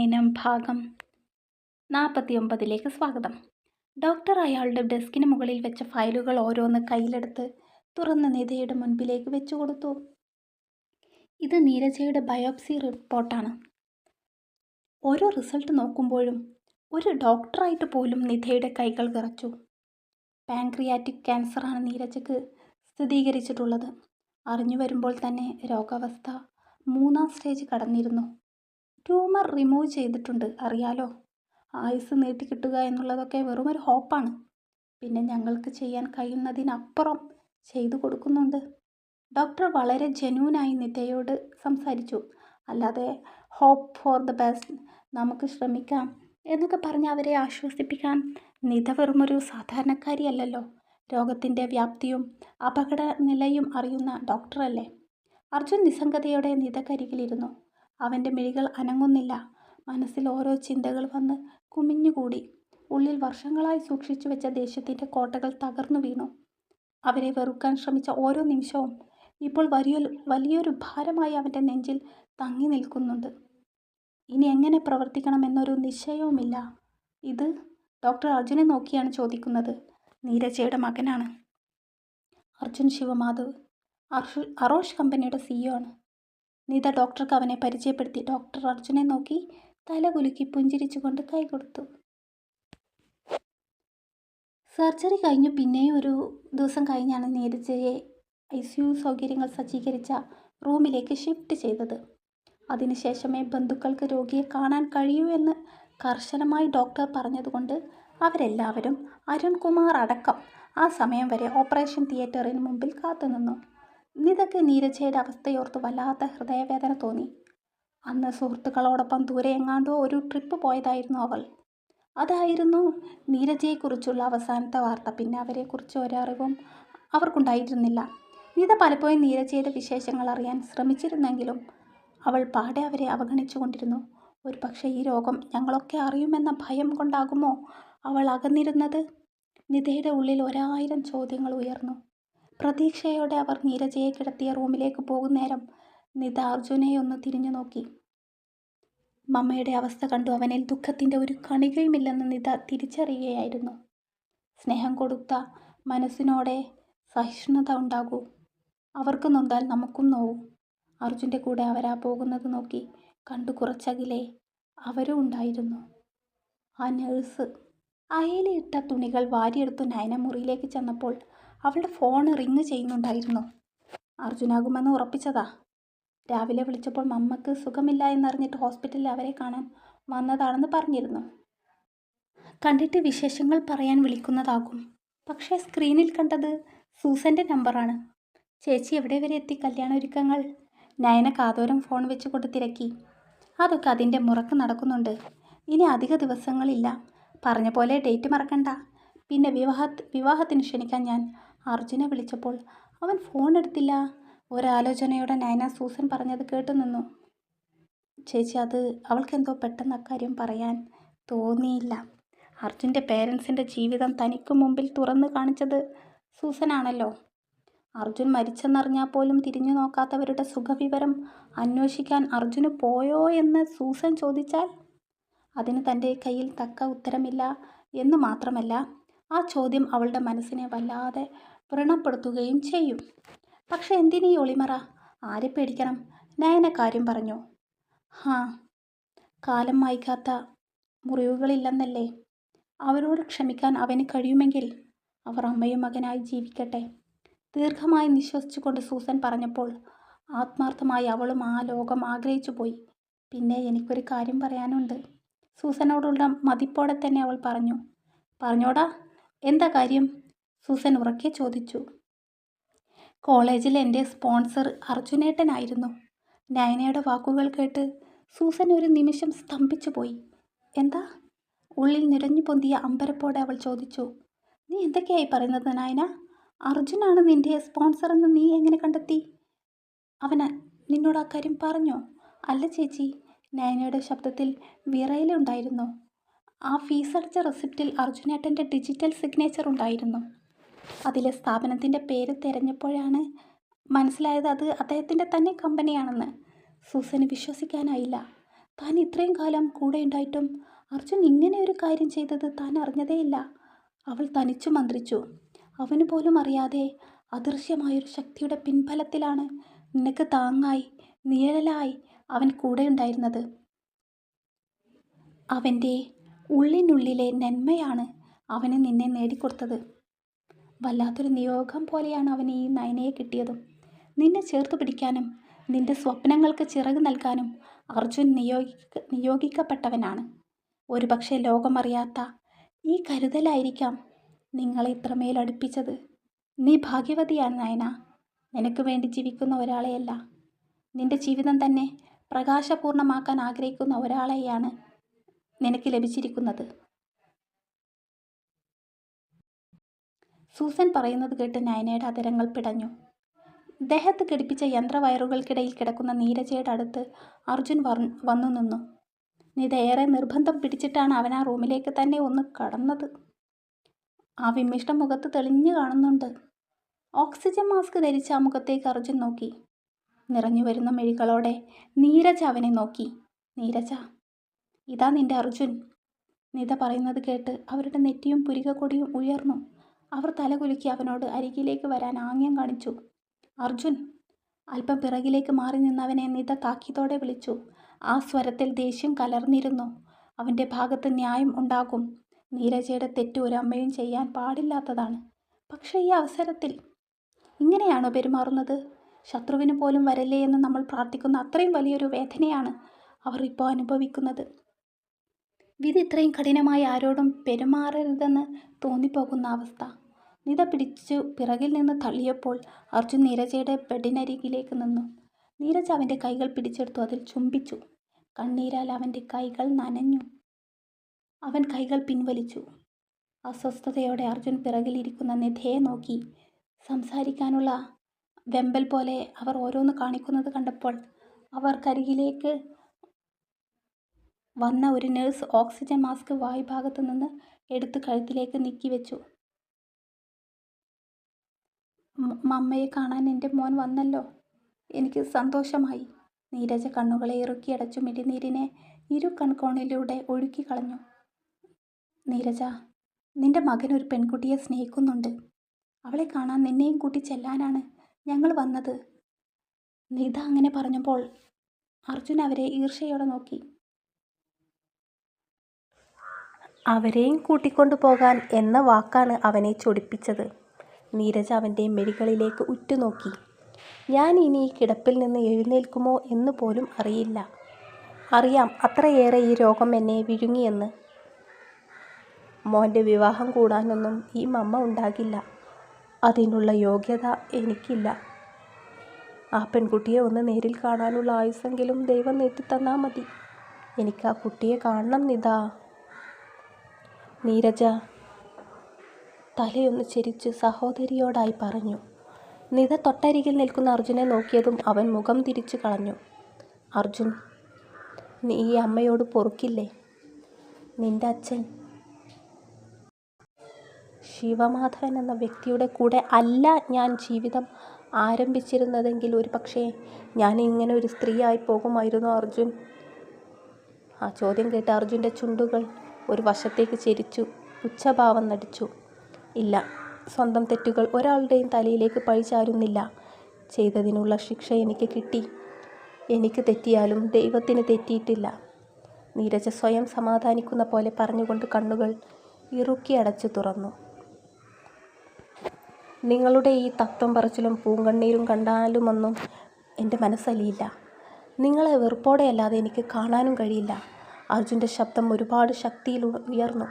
നയനം ഭാഗം 49 സ്വാഗതം. ഡോക്ടർ അയാളുടെ ഡെസ്കിന് മുകളിൽ വെച്ച ഫയലുകൾ ഓരോന്ന് കയ്യിലെടുത്ത് തുറന്ന് നിധയുടെ മുൻപിലേക്ക് വെച്ചുകൊടുത്തു. ഇത് നീരജയുടെ ബയോപ്സി റിപ്പോർട്ടാണ്. ഓരോ റിസൾട്ട് നോക്കുമ്പോഴും ഒരു ഡോക്ടറായിട്ട് പോലും നിധയുടെ കൈകൾ വിറച്ചു. പാൻക്രിയാറ്റിക് ക്യാൻസറാണ് നീരജയ്ക്ക് സ്ഥിരീകരിച്ചിട്ടുള്ളത്. അറിഞ്ഞു വരുമ്പോൾ തന്നെ രോഗാവസ്ഥ 3-ാം സ്റ്റേജ് കടന്നിരുന്നു. ട്യൂമർ റിമൂവ് ചെയ്തിട്ടുണ്ട്, അറിയാലോ. ആയുസ് നീട്ടിക്കിട്ടുക എന്നുള്ളതൊക്കെ വെറുമൊരു ഹോപ്പാണ്. പിന്നെ ഞങ്ങൾക്ക് ചെയ്യാൻ കഴിയുന്നതിനപ്പുറം ചെയ്തു കൊടുക്കുന്നുണ്ട്. ഡോക്ടർ വളരെ ജെന്യൂനായി നിധയോട് സംസാരിച്ചു. അല്ലാതെ ഹോപ്പ് ഫോർ ദ ബെസ്റ്റ്, നമുക്ക് ശ്രമിക്കാം എന്നൊക്കെ പറഞ്ഞ് അവരെ ആശ്വസിപ്പിക്കാൻ നിധ വെറുമൊരു സാധാരണക്കാരിയല്ലല്ലോ. രോഗത്തിൻ്റെ വ്യാപ്തിയും അപകട നിലയും അറിയുന്ന ഡോക്ടറല്ലേ. അർജുൻ നിസ്സംഗതയോടെ നിധക്കരികിലിരുന്നു. അവൻ്റെ മിഴികൾ അനങ്ങുന്നില്ല. മനസ്സിൽ ഓരോ ചിന്തകൾ വന്ന് കുമിഞ്ഞുകൂടി. ഉള്ളിൽ വർഷങ്ങളായി സൂക്ഷിച്ചു വെച്ച ദേഷ്യത്തിൻ്റെ കോട്ടകൾ തകർന്നു വീണു. അവരെ വെറുക്കാൻ ശ്രമിച്ച ഓരോ നിമിഷവും ഇപ്പോൾ വലിയൊരു ഭാരമായി അവൻ്റെ നെഞ്ചിൽ തങ്ങി നിൽക്കുന്നുണ്ട്. ഇനി എങ്ങനെ പ്രവർത്തിക്കണമെന്നൊരു നിശ്ചയവുമില്ല. ഇത് ഡോക്ടർ അർജുനെ നോക്കിയാണ് ചോദിക്കുന്നത്. നീരജയുടെ മകനാണ്. അർജുൻ ശിവമാധവ്, അറോഷ് കമ്പനിയുടെ CEO ആണ്. നിധ ഡോക്ടർക്ക് അവനെ പരിചയപ്പെടുത്തി. ഡോക്ടർ അർജുനെ നോക്കി തലകുലുക്കി പുഞ്ചിരിച്ചുകൊണ്ട് കൈകൊടുത്തു. സർജറി കഴിഞ്ഞു പിന്നെയും ഒരു ദിവസം കഴിഞ്ഞാണ് നീരജയെ ICU സൗകര്യങ്ങൾ സജ്ജീകരിച്ച റൂമിലേക്ക് ഷിഫ്റ്റ് ചെയ്തത്. അതിനുശേഷമേ ബന്ധുക്കൾക്ക് രോഗിയെ കാണാൻ കഴിയൂ എന്ന് കർശനമായി ഡോക്ടർ പറഞ്ഞതുകൊണ്ട് അവരെല്ലാവരും, അരുൺകുമാർ അടക്കം, ആ സമയം വരെ ഓപ്പറേഷൻ തിയേറ്ററിന് മുമ്പിൽ കാത്തുനിന്നു. നിധയ്ക്ക് നീരജയുടെ അവസ്ഥയോർത്ത് വല്ലാത്ത ഹൃദയവേദന തോന്നി. അന്ന് സുഹൃത്തുക്കളോടൊപ്പം ദൂരെ എങ്ങാണ്ടോ ഒരു ട്രിപ്പ് പോയതായിരുന്നു അവൾ. അതായിരുന്നു നീരജയെക്കുറിച്ചുള്ള അവസാനത്തെ വാർത്ത. പിന്നെ അവരെക്കുറിച്ച് ഒരറിവും അവർക്കുണ്ടായിരുന്നില്ല. നിധ പലപ്പോഴും നീരജയുടെ വിശേഷങ്ങൾ അറിയാൻ ശ്രമിച്ചിരുന്നെങ്കിലും അവൾ പാടെ അവരെ അവഗണിച്ചുകൊണ്ടിരുന്നു. ഒരു പക്ഷേ ഈ രോഗം ഞങ്ങളൊക്കെ അറിയുമെന്ന ഭയം കൊണ്ടാകുമോ അവൾ അകന്നിരുന്നത്? നിധയുടെ ഉള്ളിൽ 1000 ചോദ്യങ്ങൾ ഉയർന്നു. പ്രതീക്ഷയോടെ അവർ നീരജയെ കിടത്തിയ റൂമിലേക്ക് പോകുന്നേരം നിധ അർജുനെ ഒന്ന് തിരിഞ്ഞു നോക്കി. മമ്മയുടെ അവസ്ഥ കണ്ടു അവനിൽ ദുഃഖത്തിൻ്റെ ഒരു കണികയുമില്ലെന്ന് നിധ തിരിച്ചറിയുകയായിരുന്നു. സ്നേഹം കൊടുത്ത മനസ്സിനോടെ സഹിഷ്ണുത ഉണ്ടാകൂ. അവർക്ക് നൊന്താൽ നമുക്കും നോവും. അർജുൻ്റെ കൂടെ അവരാ പോകുന്നത് നോക്കി കണ്ടു കുറച്ചകിലെ അവരും ഉണ്ടായിരുന്നു. ആ നഴ്സ് അയയിലിട്ട തുണികൾ വാരിയെടുത്തു നയന മുറിയിലേക്ക് ചെന്നപ്പോൾ അവളുടെ ഫോൺ റിങ് ചെയ്യുന്നുണ്ടായിരുന്നു. അർജുനാകുമെന്ന് ഉറപ്പിച്ചതാ. രാവിലെ വിളിച്ചപ്പോൾ മമ്മക്ക് സുഖമില്ല എന്നറിഞ്ഞിട്ട് ഹോസ്പിറ്റലിൽ അവരെ കാണാൻ വന്നതാണെന്ന് പറഞ്ഞിരുന്നു. കണ്ടിട്ട് വിശേഷങ്ങൾ പറയാൻ വിളിക്കുന്നതാകും. പക്ഷേ സ്ക്രീനിൽ കണ്ടത് സൂസൻ്റെ നമ്പറാണ്. ചേച്ചി എവിടെ വരെ എത്തി കല്യാണ ഒരുക്കങ്ങൾ? നയന കാതോരം ഫോൺ വെച്ചുകൊണ്ട് തിരക്കി. അതൊക്കെ അതിൻ്റെ മുറക്ക് നടക്കുന്നുണ്ട്. ഇനി അധിക ദിവസങ്ങളില്ല. പറഞ്ഞ പോലെ ഡേറ്റ് മറക്കണ്ട. പിന്നെ വിവാഹത്തിന് ക്ഷണിക്കാൻ ഞാൻ അർജുനെ വിളിച്ചപ്പോൾ അവൻ ഫോൺ എടുത്തില്ല. ഒരാലോചനയോടെ നയന സൂസൻ പറഞ്ഞത് കേട്ടു നിന്നു. ചേച്ചി, അത് അവൾക്കെന്തോ പെട്ടെന്ന് അക്കാര്യം പറയാൻ തോന്നിയില്ല. അർജുൻ്റെ പേരൻസിൻ്റെ ജീവിതം തനിക്ക് മുമ്പിൽ തുറന്നു കാണിച്ചത് സൂസനാണല്ലോ. അർജുൻ മരിച്ചെന്നറിഞ്ഞാൽ പോലും തിരിഞ്ഞു നോക്കാത്തവരുടെ സുഖവിവരം അന്വേഷിക്കാൻ അർജുന് പോയോ എന്ന് സൂസൻ ചോദിച്ചാൽ അതിന് തൻ്റെ കയ്യിൽ തക്ക ഉത്തരമില്ല എന്ന് മാത്രമല്ല, ആ ചോദ്യം അവളുടെ മനസ്സിനെ വല്ലാതെ വ്രണപ്പെടുത്തുകയും ചെയ്യും. പക്ഷെ എന്തിനീ ഒളിമറ? ആരെ പേടിക്കണം? നയന കാര്യം പറഞ്ഞു. കാലം മായ്ക്കാത്ത മുറിവുകളില്ലെന്നല്ലേ. അവരോട് ക്ഷമിക്കാൻ അവന് കഴിയുമെങ്കിൽ അവർ അമ്മയും മകനായി ജീവിക്കട്ടെ. ദീർഘമായി നിശ്വസിച്ചുകൊണ്ട് സൂസൻ പറഞ്ഞപ്പോൾ ആത്മാർത്ഥമായി അവളും ആ ലോകം ആഗ്രഹിച്ചു പോയി. പിന്നെ എനിക്കൊരു കാര്യം പറയാനുണ്ട്. സൂസനോടുള്ള മതിപ്പോടെ തന്നെ അവൾ പറഞ്ഞു. പറഞ്ഞോടാ, എന്താ കാര്യം? സൂസൻ ഉറക്കെ ചോദിച്ചു. കോളേജിൽ എൻ്റെ സ്പോൺസർ അർജുനേട്ടനായിരുന്നു. നയനയുടെ വാക്കുകൾ കേട്ട് സൂസൻ ഒരു നിമിഷം സ്തംഭിച്ചു പോയി. എന്താ? ഉള്ളിൽ നിറഞ്ഞു പൊന്തിയ അമ്പരപ്പോടെ അവൾ ചോദിച്ചു. നീ എന്തൊക്കെയായി പറയുന്നത് നയന? അർജുനാണ് നിൻ്റെ സ്പോൺസറെന്ന് നീ എങ്ങനെ കണ്ടെത്തി? അവന് നിന്നോട് ആ കാര്യം പറഞ്ഞോ? അല്ല ചേച്ചി. നയനയുടെ ശബ്ദത്തിൽ വിറയലുണ്ടായിരുന്നു. ആ ഫീസടച്ച റെസിപ്റ്റിൽ അർജുനേട്ടൻ്റെ ഡിജിറ്റൽ സിഗ്നേച്ചർ ഉണ്ടായിരുന്നു. അതിലെ സ്ഥാപനത്തിൻ്റെ പേര് തിരഞ്ഞപ്പോഴാണ് മനസ്സിലായത് അത് അദ്ദേഹത്തിൻ്റെ തന്നെ കമ്പനിയാണെന്ന്. സൂസന് വിശ്വസിക്കാനായില്ല. താൻ ഇത്രയും കാലം കൂടെ ഉണ്ടായിട്ടും അർജുൻ ഇങ്ങനെ ഒരു കാര്യം ചെയ്തത് താൻ അറിഞ്ഞതേയില്ല. അവൾ തനിച്ചു മന്ത്രിച്ചു. അവന് പോലും അറിയാതെ അദൃശ്യമായൊരു ശക്തിയുടെ പിൻബലത്തിലാണ് നിനക്ക് താങ്ങായി, നിഴലായി അവൻ കൂടെയുണ്ടായിരുന്നത്. അവൻ്റെ ഉള്ളിനുള്ളിലെ നന്മയാണ് അവന് നിന്നെ നേടിക്കൊടുത്തത്. വല്ലാത്തൊരു നിയോഗം പോലെയാണ് അവന് ഈ നയനയെ കിട്ടിയതും. നിന്നെ ചേർത്ത് പിടിക്കാനും നിന്റെ സ്വപ്നങ്ങൾക്ക് ചിറക് നൽകാനും അർജുൻ നിയോഗിക്കപ്പെട്ടവനാണ്. ഒരുപക്ഷെ ലോകമറിയാത്ത ഈ കരുതലായിരിക്കാം നിങ്ങളെ ഇത്രമേൽ അടുപ്പിച്ചത്. നീ ഭാഗ്യവതിയാണ് നയന. നിനക്ക് വേണ്ടി ജീവിക്കുന്ന ഒരാളെയല്ല, നിന്റെ ജീവിതം തന്നെ പ്രകാശപൂർണമാക്കാൻ ആഗ്രഹിക്കുന്ന ഒരാളെയാണ് നിനക്ക് ലഭിച്ചിരിക്കുന്നത്. സൂസൻ പറയുന്നത് കേട്ട് നയനയുടെ അധരങ്ങൾ പിടഞ്ഞു. ദേഹത്ത് ഘടിപ്പിച്ച യന്ത്രവയറുകൾക്കിടയിൽ കിടക്കുന്ന നീരജയുടെ അടുത്ത് അർജുൻ വന്നു നിന്നു. നിത ഏറെ നിർബന്ധം പിടിച്ചിട്ടാണ് അവൻ ആ റൂമിലേക്ക് തന്നെ ഒന്ന് കടന്നത്. ആ വിമ്മിഷ്ടം മുഖത്ത് തെളിഞ്ഞു കാണുന്നുണ്ട്. ഓക്സിജൻ മാസ്ക് ധരിച്ച ആ മുഖത്തേക്ക് അർജുൻ നോക്കി. നിറഞ്ഞു വരുന്ന മിഴികളോടെ നീരജ അവനെ നോക്കി. നീരജ, ഇതാ നിന്റെ അർജുൻ. നിത പറയുന്നത് കേട്ട് അവരുടെ നെറ്റിയും പുരികക്കൊടിയും ഉയർന്നു. അവർ തലകുലുക്കി അവനോട് അരികിലേക്ക് വരാൻ ആംഗ്യം കാണിച്ചു. അർജുൻ! അല്പം പിറകിലേക്ക് മാറി നിന്നവനെ നിത താക്കീതോടെ വിളിച്ചു. ആ സ്വരത്തിൽ ദേഷ്യം കലർന്നിരുന്നു. അവൻ്റെ ഭാഗത്ത് ന്യായം ഉണ്ടാകും. നീരജയുടെ തെറ്റ് ഒരു അമ്മയും ചെയ്യാൻ പാടില്ലാത്തതാണ്. പക്ഷേ ഈ അവസരത്തിൽ ഇങ്ങനെയാണോ പെരുമാറുന്നത്? ശത്രുവിന് പോലും വരല്ലേ എന്ന് നമ്മൾ പ്രാർത്ഥിക്കുന്ന അത്രയും വലിയൊരു വേദനയാണ് അവർ ഇപ്പോൾ അനുഭവിക്കുന്നത്. വിധി ഇത്രയും കഠിനമായി ആരോടും പെരുമാറരുതെന്ന് തോന്നിപ്പോകുന്ന അവസ്ഥ. നിത പിടിച്ചു പിറകിൽ നിന്ന് തള്ളിയപ്പോൾ അർജുൻ നീരജയുടെ ബെഡിനരികിലേക്ക് നിന്നു. നീരജ അവൻ്റെ കൈകൾ പിടിച്ചെടുത്തു അതിൽ ചുംബിച്ചു. കണ്ണീരാൽ അവൻ്റെ കൈകൾ നനഞ്ഞു. അവൻ കൈകൾ പിൻവലിച്ചു. അസ്വസ്ഥതയോടെ അർജുൻ പിറകിലിരിക്കുന്ന നിധയെ നോക്കി. സംസാരിക്കാനുള്ള വെമ്പൽ പോലെ അവർ ഓരോന്ന് കാണിക്കുന്നത് കണ്ടപ്പോൾ അവർക്കരികിലേക്ക് വന്ന ഒരു നഴ്സ് ഓക്സിജൻ മാസ്ക് വായുഭാഗത്ത് നിന്ന് എടുത്ത് കഴുത്തിലേക്ക് നീക്കി വെച്ചു. മമ്മയെ കാണാൻ എൻ്റെ മോൻ വന്നല്ലോ, എനിക്ക് സന്തോഷമായി. നീരജ കണ്ണുകളെ ഇറുക്കിയടച്ചു മിഴിനീരിനെ ഇരു കൺകോണിലൂടെ ഒഴുക്കിക്കളഞ്ഞു. നീരജ, നിന്റെ മകൻ ഒരു പെൺകുട്ടിയെ സ്നേഹിക്കുന്നുണ്ട്. അവളെ കാണാൻ നിന്നെയും കൂട്ടി ചെല്ലാനാണ് ഞങ്ങൾ വന്നത്. നിത അങ്ങനെ പറഞ്ഞപ്പോൾ അർജുൻ അവരെ ഈർഷ്യയോടെ നോക്കി. അവരെയും കൂട്ടിക്കൊണ്ടു പോകാൻ എന്ന വാക്കാണ് അവനെ ചൊടിപ്പിച്ചത്. നീരജ അവൻ്റെ മെഴികളിലേക്ക് ഉറ്റുനോക്കി. ഞാൻ ഇനി ഈ കിടപ്പിൽ നിന്ന് എഴുന്നേൽക്കുമോ എന്ന് പോലും അറിയില്ല. അറിയാം അത്രയേറെ ഈ രോഗം എന്നെ വിഴുങ്ങിയെന്ന്. മോൻ്റെ വിവാഹം കൂടാനൊന്നും ഈ മമ്മ ഉണ്ടാകില്ല. അതിനുള്ള യോഗ്യത എനിക്കില്ല. ആ പെൺകുട്ടിയെ ഒന്ന് നേരിൽ കാണാനുള്ള ആയുസ്സെങ്കിലും ദൈവം നീട്ടിത്തന്നാൽ മതി. എനിക്ക് ആ കുട്ടിയെ കാണണം നിതാ. നീരജ തലയൊന്ന് ചെരിച്ച് സഹോദരിയോടായി പറഞ്ഞു. നിത തൊട്ടരികിൽ നിൽക്കുന്ന അർജുനെ നോക്കിയതും അവൻ മുഖം തിരിച്ചു കളഞ്ഞു. അർജുൻ, നീ ഈ അമ്മയോട് പൊറുക്കില്ലേ? നിന്റെ അച്ഛൻ ശിവമാധവൻ എന്ന വ്യക്തിയുടെ കൂടെ അല്ല ഞാൻ ജീവിതം ആരംഭിച്ചിരുന്നതെങ്കിൽ ഒരു പക്ഷേ ഞാൻ ഇങ്ങനെ ഒരു സ്ത്രീയായി പോകുമായിരുന്നു അർജുൻ. ആ ചോദ്യം കേട്ട് അർജുൻ്റെ ചുണ്ടുകൾ ഒരു വശത്തേക്ക് ചെരിച്ചു പുച്ഛഭാവം നടിച്ചു. ഇല്ല, സ്വന്തം തെറ്റുകൾ ഒരാളുടെയും തലയിലേക്ക് പഴിചാരുന്നില്ല. ചെയ്തതിനുള്ള ശിക്ഷ എനിക്ക് കിട്ടി. എനിക്ക് തെറ്റിയാലും ദൈവത്തിന് തെറ്റിയിട്ടില്ല. നീരജ സ്വയം സമാധാനിക്കുന്ന പോലെ പറഞ്ഞുകൊണ്ട് കണ്ണുകൾ ഇറുക്കി അടച്ചു തുറന്നു. നിങ്ങളുടെ ഈ തത്വം പറച്ചിലും പൂങ്കണ്ണീരും കണ്ടാലുമൊന്നും എൻ്റെ മനസ്സലിയില്ല. നിങ്ങളെ വെറുപ്പോടെയല്ലാതെ എനിക്ക് കാണാനും കഴിയില്ല. അർജുൻ്റെ ശബ്ദം ഒരുപാട് ശക്തിയിൽ ഉയർന്നു.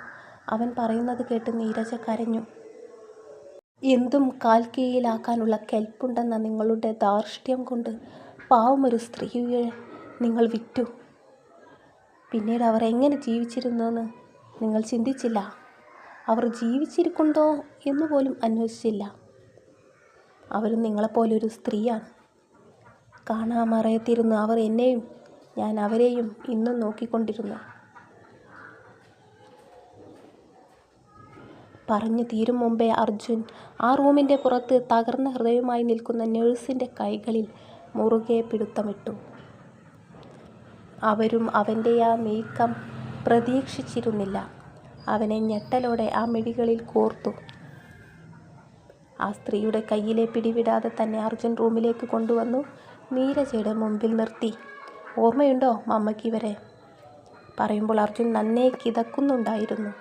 അവൻ പറയുന്നത് കേട്ട് നീരജ കരഞ്ഞു. എന്തും കാൽ കീഴിലാക്കാനുള്ള കെൽപ്പുണ്ടെന്ന നിങ്ങളുടെ ധാർഷ്ട്യം കൊണ്ട് പാവമൊരു സ്ത്രീയെ നിങ്ങൾ വിറ്റു. പിന്നീട് അവർ എങ്ങനെ ജീവിച്ചിരുന്നുവെന്ന് നിങ്ങൾ ചിന്തിച്ചില്ല. അവർ ജീവിച്ചിരിക്കുന്നുണ്ടോ എന്ന് പോലും അന്വേഷിച്ചില്ല. അവരും നിങ്ങളെപ്പോലൊരു സ്ത്രീയാണ്. കാണാമറയത്തിരുന്ന് അവർ എന്നെയും ഞാൻ അവരെയും ഇന്നും നോക്കിക്കൊണ്ടിരുന്നു. പറഞ്ഞു തീരും മുമ്പേ അർജുൻ ആ റൂമിൻ്റെ പുറത്ത് തകർന്ന ഹൃദയവുമായി നിൽക്കുന്ന നഴ്സിൻ്റെ കൈകളിൽ മുറുകെ പിടുത്തമിട്ടു. അവരും അവൻ്റെ ആ നീക്കം പ്രതീക്ഷിച്ചിരുന്നില്ല. അവനെ ഞെട്ടലോടെ ആ മിഴികളിൽ കോർത്തു. ആ സ്ത്രീയുടെ കയ്യിലെ പിടിവിടാതെ തന്നെ അർജുൻ റൂമിലേക്ക് കൊണ്ടുവന്നു നീരജയുടെ മുമ്പിൽ നിർത്തി. ഓർമ്മയുണ്ടോ മമ്മയ്ക്ക് ഇവരെ? പറയുമ്പോൾ അർജുൻ നന്നേ കിതക്കുന്നുണ്ടായിരുന്നു.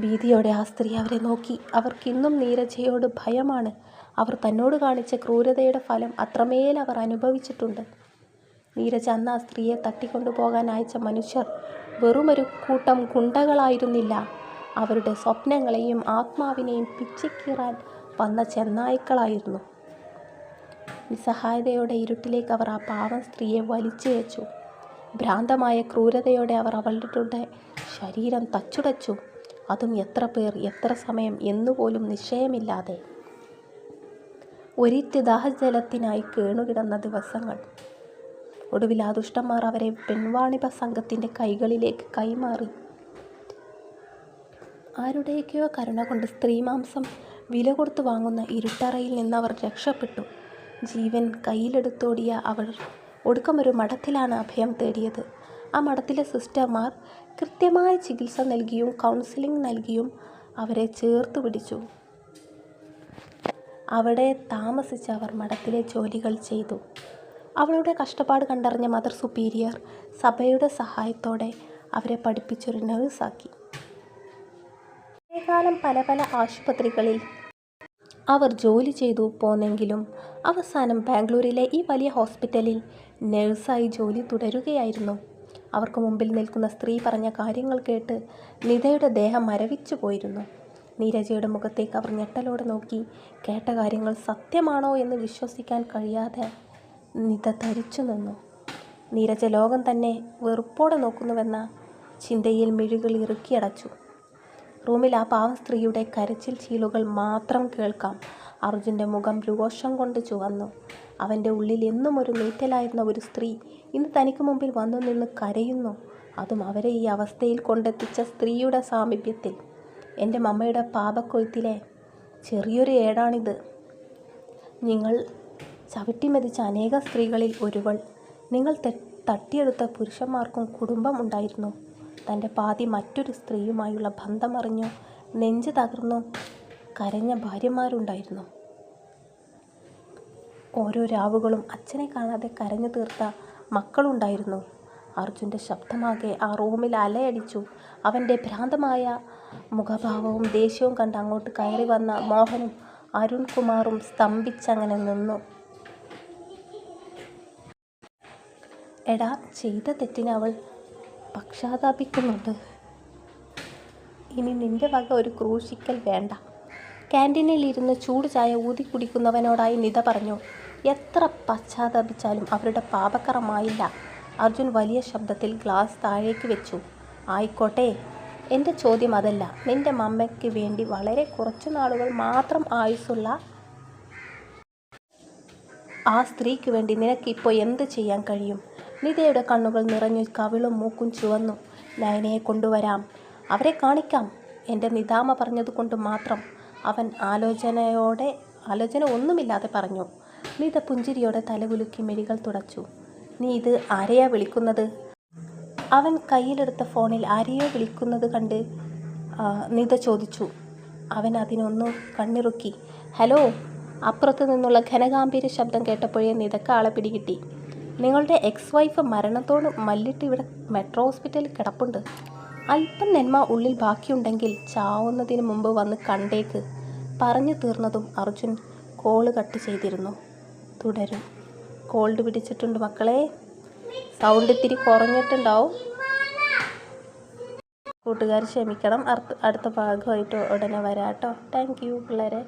ഭീതിയോടെ ആ സ്ത്രീ അവരെ നോക്കി. അവർക്കിന്നും നീരജയോട് ഭയമാണ്. അവർ തന്നോട് കാണിച്ച ക്രൂരതയുടെ ഫലം അത്രമേൽ അവർ അനുഭവിച്ചിട്ടുണ്ട്. നീരജ അന്ന് ആ സ്ത്രീയെ തട്ടിക്കൊണ്ടുപോകാൻ അയച്ച മനുഷ്യർ വെറുമൊരു കൂട്ടം ഗുണ്ടകളായിരുന്നില്ല. അവരുടെ സ്വപ്നങ്ങളെയും ആത്മാവിനെയും പിച്ചിക്കീറാൻ വന്ന ചെന്നായ്ക്കളായിരുന്നു. നിസ്സഹായതയോടെ ഇരുട്ടിലേക്ക് അവർ ആ പാവം സ്ത്രീയെ വലിച്ചിഴച്ചു. ഭ്രാന്തമായ ക്രൂരതയോടെ അവർ അവളുടെ ശരീരം തച്ചുടച്ചു. അതും എത്ര പേർ, എത്ര സമയം എന്നുപോലും നിശ്ചയമില്ലാതെ. ഒരിറ്റ് ദാഹജലത്തിനായി കേണുകിടന്ന ദിവസങ്ങൾ. ഒടുവിൽ ആ ദുഷ്ടന്മാർ അവരെ പെൺവാണിഭ സംഘത്തിൻ്റെ കൈകളിലേക്ക് കൈമാറി. ആരുടെയൊക്കെയോ കരുണ കൊണ്ട് സ്ത്രീമാംസം വില കൊടുത്തു വാങ്ങുന്ന ഇരുട്ടറയിൽ നിന്ന് അവർ രക്ഷപ്പെട്ടു. ജീവൻ കയ്യിലെടുത്തോടിയ അവർ ഒടുക്കം ഒരു മഠത്തിലാണ് അഭയം തേടിയത്. ആ മഠത്തിലെ സിസ്റ്റർമാർ കൃത്യമായ ചികിത്സ നൽകിയും കൗൺസിലിംഗ് നൽകിയും അവരെ ചേർത്ത് പിടിച്ചു. അവിടെ താമസിച്ച് അവർ മഠത്തിലെ ജോലികൾ ചെയ്തു. അവളുടെ കഷ്ടപ്പാട് കണ്ടറിഞ്ഞ മദർ സുപ്പീരിയർ സഭയുടെ സഹായത്തോടെ അവരെ പഠിപ്പിച്ചൊരു നഴ്സാക്കി. കാലം പല പല ആശുപത്രികളിൽ അവർ ജോലി ചെയ്തു പോന്നെങ്കിലും അവസാനം ബാംഗ്ലൂരിലെ ഈ വലിയ ഹോസ്പിറ്റലിൽ നഴ്സായി ജോലി തുടരുകയായിരുന്നു. അവർക്ക് മുമ്പിൽ നിൽക്കുന്ന സ്ത്രീ പറഞ്ഞ കാര്യങ്ങൾ കേട്ട് നിതയുടെ ദേഹം മരവിച്ചു പോയിരുന്നു. നീരജയുടെ മുഖത്തേക്ക് അവർ ഞെട്ടലോടെ നോക്കി. കേട്ട കാര്യങ്ങൾ സത്യമാണോ എന്ന് വിശ്വസിക്കാൻ കഴിയാതെ നിത ധരിച്ചു നിന്നു. നീരജ ലോകം തന്നെ വെറുപ്പോടെ നോക്കുന്നുവെന്ന ചിന്തയിൽ മിഴികൾ ഇറുക്കിയടച്ചു. റൂമിൽ ആ പാവ സ്ത്രീയുടെ കരച്ചിൽ ചീലുകൾ മാത്രം കേൾക്കാം. അർജുൻ്റെ മുഖം രോഷം കൊണ്ട് ചുവന്നു. അവൻ്റെ ഉള്ളിൽ എന്നും ഒരു നീറ്റലായിരുന്ന ഒരു സ്ത്രീ ഇന്ന് തനിക്ക് മുമ്പിൽ വന്നു നിന്ന് കരയുന്നു. അതും അവരെ ഈ അവസ്ഥയിൽ കൊണ്ടെത്തിച്ച സ്ത്രീയുടെ സാമീപ്യത്തിൽ. എൻ്റെ മമ്മയുടെ പാപക്കൊയ്ത്തിലെ ചെറിയൊരു ഏടാണിത്. നിങ്ങൾ ചവിട്ടിമെതിച്ച അനേക സ്ത്രീകളിൽ ഒരുവൾ. നിങ്ങൾ തട്ടിയെടുത്ത പുരുഷന്മാർക്കും കുടുംബം ഉണ്ടായിരുന്നു. തൻ്റെ പാതി മറ്റൊരു സ്ത്രീയുമായുള്ള ബന്ധമറിഞ്ഞു നെഞ്ച് തകർന്നു കരഞ്ഞ ഭാര്യമാരുണ്ടായിരുന്നു. ഓരോ രാവുകളും അച്ഛനെ കാണാതെ കരഞ്ഞു തീർത്ത മക്കളുണ്ടായിരുന്നു. അർജുൻ്റെ ശബ്ദമാകെ ആ റൂമിൽ അലയടിച്ചു. അവൻ്റെ ഭ്രാന്തമായ മുഖഭാവവും ദേഷ്യവും കണ്ട് അങ്ങോട്ട് കയറി വന്ന മോഹനും അരുൺകുമാറും സ്തംഭിച്ചങ്ങനെ നിന്നു. എടാ, ചെയ്ത തെറ്റിന് അവൾ പക്ഷാതാപിക്കുന്നുണ്ട്. ഇനി നിന്റെ വക ഒരു ക്രൂശിക്കൽ വേണ്ട. ക്യാൻറ്റീനിൽ ഇരുന്ന് ചൂട് ചായ ഊതി കുടിക്കുന്നവനോടായി നിത പറഞ്ഞു. എത്ര പശ്ചാത്താപിച്ചാലും അവരുടെ പാപക്കറമായില്ല. അർജുൻ വലിയ ശബ്ദത്തിൽ ഗ്ലാസ് താഴേക്ക് വെച്ചു. ആയിക്കോട്ടെ, എൻ്റെ ചോദ്യം അതല്ല. നിൻ്റെ മമ്മയ്ക്ക് വേണ്ടി വളരെ കുറച്ചു നാളുകൾ മാത്രം ആയുസ്സുള്ള ആ സ്ത്രീക്ക് വേണ്ടി നിനക്കിപ്പോൾ എന്ത് ചെയ്യാൻ കഴിയും? നിതയുടെ കണ്ണുകൾ നിറഞ്ഞു, കവിളും മൂക്കും ചുവന്നു. നയനയെ കൊണ്ടുവരാം, അവരെ കാണിക്കാം. എൻ്റെ നിതാമ പറഞ്ഞതുകൊണ്ട് മാത്രം അവൻ ആലോചന ഒന്നുമില്ലാതെ പറഞ്ഞു. നിത പുഞ്ചിരിയോടെ തലകുലുക്കി മിഴികൾ തുടച്ചു. നീ ഇത് ആരെയാ വിളിക്കുന്നത്? അവൻ കയ്യിലെടുത്ത ഫോണിൽ ആരെയോ വിളിക്കുന്നത് കണ്ട് നിത ചോദിച്ചു. അവൻ അതിനൊന്നു കണ്ണിറുക്കി. ഹലോ. അപ്പുറത്തു നിന്നുള്ള ഘനഗാംഭീര്യ ശബ്ദം കേട്ടപ്പോഴേ നിതക്ക് ആളെ പിടികിട്ടി. നിങ്ങളുടെ എക്സ് വൈഫ് മരണത്തോട് മല്ലിട്ട് ഇവിടെ മെട്രോ ഹോസ്പിറ്റലിൽ കിടപ്പുണ്ട്. അല്പം നന്മ ഉള്ളിൽ ബാക്കിയുണ്ടെങ്കിൽ ചാവുന്നതിന് മുമ്പ് വന്ന് കണ്ടേക്ക്. പറഞ്ഞു തീർന്നതും അർജുൻ കോള് കട്ട് ചെയ്തിരുന്നു. തുടരും. കോൾഡ് പിടിച്ചിട്ടുണ്ട് മക്കളെ. സൗണ്ട് ഇത്തിരി കുറഞ്ഞിട്ടുണ്ടാവും. കൂട്ടുകാർ ക്ഷമിക്കണം. അടുത്ത ഭാഗമായിട്ട് ഉടനെ വരാം കേട്ടോ. താങ്ക് യു പിള്ളേരെ.